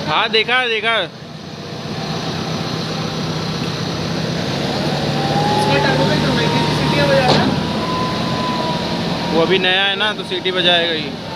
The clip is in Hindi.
हाँ देखा देखा। वो अभी नया है ना तो सीटी बजाएगा ही।